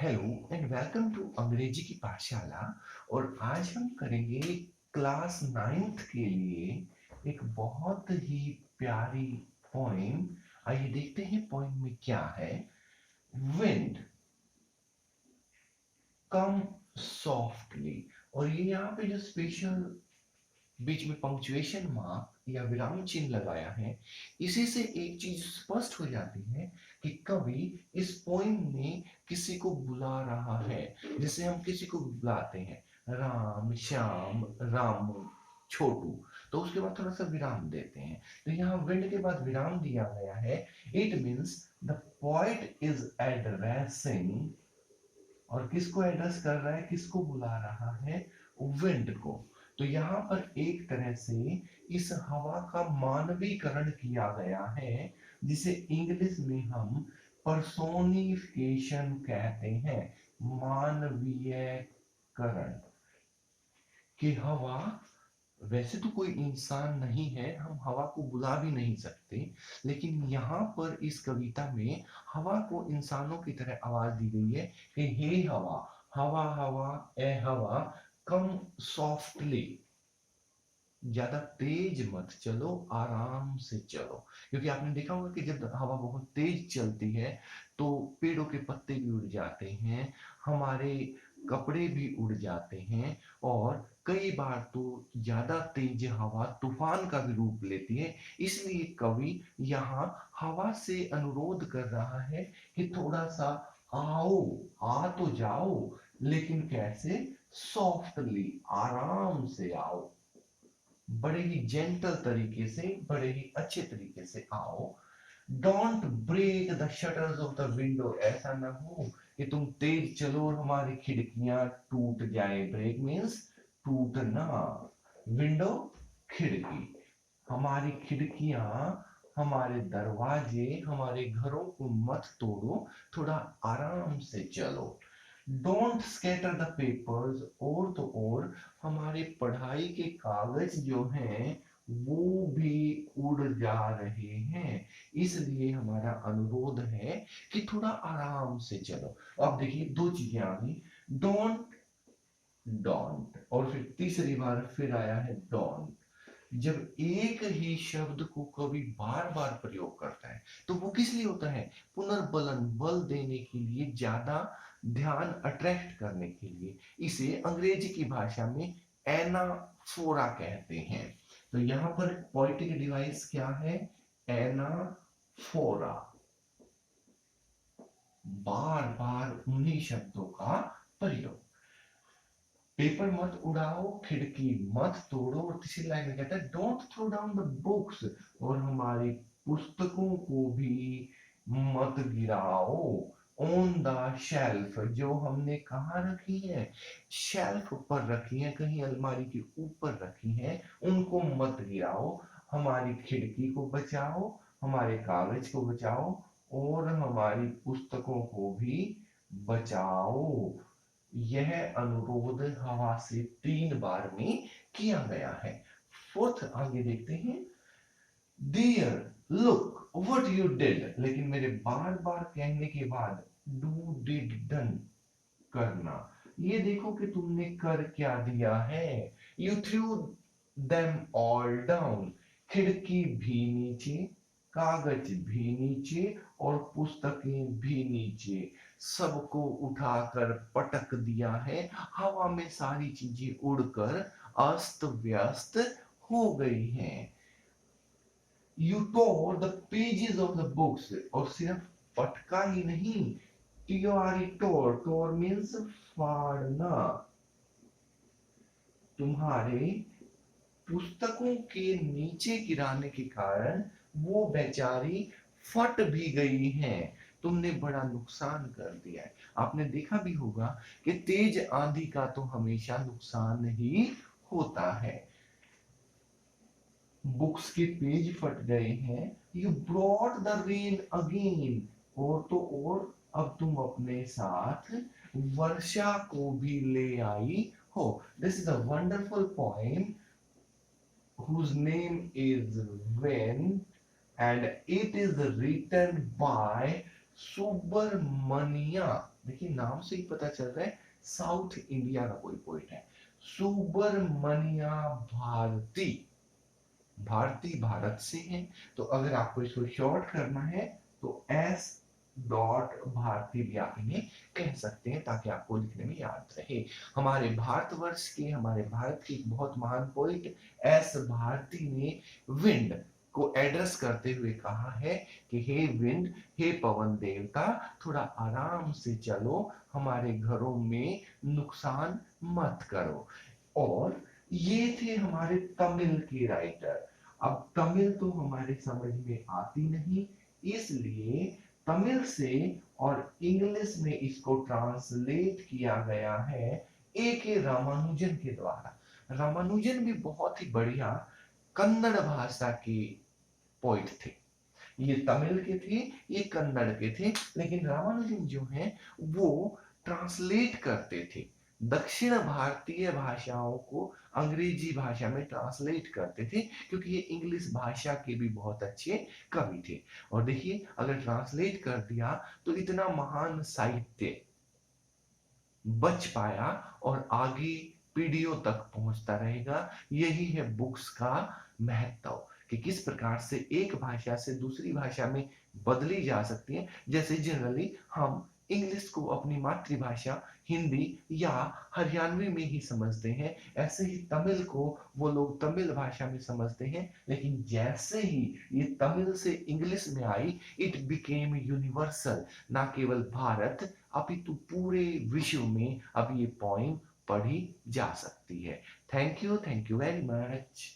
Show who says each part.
Speaker 1: Hello and welcome to अंग्रेजी की पाठशाला। और आज हम करेंगे क्लास नाइन्थ के लिए एक बहुत ही प्यारी पोइम। आइए देखते हैं पोइम में क्या है। विंड कम सॉफ्टली। और ये यहाँ पे जो स्पेशल बीच में पंक्चुएशन मार्क या विराम चिन्ह लगाया है, इसी से एक चीज स्पष्ट हो जाती है कि कवि इस पोइम में किसी को बुला रहा है। जैसे हम किसी को बुलाते हैं, राम श्याम राम छोटू, तो उसके बाद थोड़ा सा विराम देते हैं। तो यहाँ विंड के बाद विराम दिया गया है। It means the poet is addressing, और किसको एड्रेस कर रहा है, किसको बुला रहा है, विंड को। तो यहाँ पर एक तरह से इस हवा का मानवीकरण किया गया है, जिसे इंग्लिश में हम पर्सोनिफिकेशन कहते हैं। मानवीयकरण कि हवा वैसे तो कोई इंसान नहीं है, हम हवा को बुला भी नहीं सकते, लेकिन यहाँ पर इस कविता में हवा को इंसानों की तरह आवाज दी गई है कि हे हवा, हवा हवा ए हवा, कम सॉफ्टली, ज्यादा तेज मत चलो, आराम से चलो। क्योंकि आपने देखा होगा कि जब हवा बहुत तेज चलती है तो पेड़ों के पत्ते भी उड़ जाते हैं, हमारे कपड़े भी उड़ जाते हैं, और कई बार तो ज्यादा तेज हवा तूफान का भी रूप लेती है। इसलिए कवि यहाँ हवा से अनुरोध कर रहा है कि थोड़ा सा आओ, आ तो जाओ, लेकिन कैसे, सॉफ्टली, आराम से आओ, बड़े ही जेंटल तरीके से, बड़े ही अच्छे तरीके से आओ। Don't break the shutters of the window, ऐसा ना हो कि तुम तेज चलो और हमारी खिड़कियां टूट जाए। ब्रेक मीन्स टूटना, विंडो खिड़की, हमारी खिड़कियां, हमारे दरवाजे, हमारे घरों को मत तोड़ो, थोड़ा आराम से चलो। डोंट स्कैटर द पेपर्स, और तो और हमारे पढ़ाई के कागज जो हैं वो भी उड़ जा रहे हैं, इसलिए हमारा अनुरोध है कि थोड़ा आराम से चलो। अब देखिए दो चीजें आ गई, डोंट, डोंट, और फिर तीसरी बार फिर आया है डोंट। जब एक ही शब्द को कवि बार बार प्रयोग करता है तो वो किस लिए होता है, पुनर्बलन, बल देने के लिए, ज्यादा ध्यान अट्रैक्ट करने के लिए। इसे अंग्रेजी की भाषा में एनाफोरा कहते हैं। तो यहाँ पर पोइटिक डिवाइस क्या है, एनाफोरा, बार बार उन्हीं शब्दों का प्रयोग। पेपर मत उड़ाओ, खिड़की मत तोड़ो, और तीसरी लाइन में कहता है don't throw down the books, और हमारी पुस्तकों को भी मत गिराओ। ऑन द शेल्फ, जो हमने कहाँ रखी है, शेल्फ पर रखी है, कहीं अलमारी के ऊपर रखी है, उनको मत गिराओ। हमारी खिड़की को बचाओ, हमारे कागज को बचाओ, और हमारी पुस्तकों को भी बचाओ। यह अनुरोध हवा से 3 बार में किया गया है। फोर्थ आगे देखते हैं, dear look what you did, लेकिन मेरे बार बार कहने के बाद डू डिड डन करना, ये देखो कि तुमने कर क्या दिया है। You through them all down, खिड़की भी नीचे, कागज भी नीचे, और पुस्तकें भी नीचे, सबको उठाकर पटक दिया है। हवा में सारी चीजें उड़कर अस्त व्यस्त हो गई हैं। You tore the pages of the books, और सिर्फ पटका ही नहीं, tore means फाड़ना, तुम्हारे पुस्तकों के नीचे गिराने के कारण वो बेचारी फट भी गई हैं, तुमने बड़ा नुकसान कर दिया है। आपने देखा भी होगा कि तेज आंधी का तो हमेशा नुकसान ही होता है। बुक्स के पेज फट गए हैं, you brought the rain again, और तो और अब तुम अपने साथ वर्षा को भी ले आई हो। This is a wonderful point whose name is When, and it is written by Subramanya, देखिए नाम से ही पता चल रहा है साउथ इंडिया का कोई पोइट है। सुब्रमण्या भारती, भारती भारत से है, तो अगर आपको इसको शॉर्ट करना है तो एस डॉट भारती भी आप इन्हें कह सकते हैं, ताकि आपको लिखने में याद रहे। हमारे भारतवर्ष के, हमारे भारत के एक बहुत महान पोइट एस भारती ने विंड को एड्रेस करते हुए कहा है कि हे विंड, हे पवन देवता, थोड़ा आराम से चलो, हमारे घरों में नुकसान मत करो। और ये थे हमारे तमिल के राइटर। अब तमिल तो हमारे समझ में आती नहीं, इसलिए तमिल से और इंग्लिश में इसको ट्रांसलेट किया गया है ए के रामानुजन के द्वारा। रामानुजन भी बहुत ही बढ़िया कन्नड़ भाषा के पोइट थे। ये तमिल के थे, ये कन्नड़ के थे, लेकिन रामानुजन जो है वो ट्रांसलेट करते थे, दक्षिण भारतीय भाषाओं को अंग्रेजी भाषा में ट्रांसलेट करते थे, क्योंकि ये इंग्लिश भाषा के भी बहुत अच्छे कवि थे। और देखिए अगर ट्रांसलेट कर दिया तो इतना महान साहित्य बच पाया और आगे पीढ़ियों तक पहुंचता रहेगा। यही है बुक्स का महत्व, कि किस प्रकार से एक भाषा से दूसरी भाषा में बदली जा सकती है। जैसे जनरली हम इंग्लिश को अपनी मातृभाषा हिंदी या हरियाणवी में ही समझते हैं, ऐसे ही तमिल को वो लोग तमिल भाषा में समझते हैं, लेकिन जैसे ही ये तमिल से इंग्लिश में आई, इट बिकेम यूनिवर्सल। ना केवल भारत अपितु पूरे विश्व में अब ये पोइम पढ़ी जा सकती है। Thank you very much.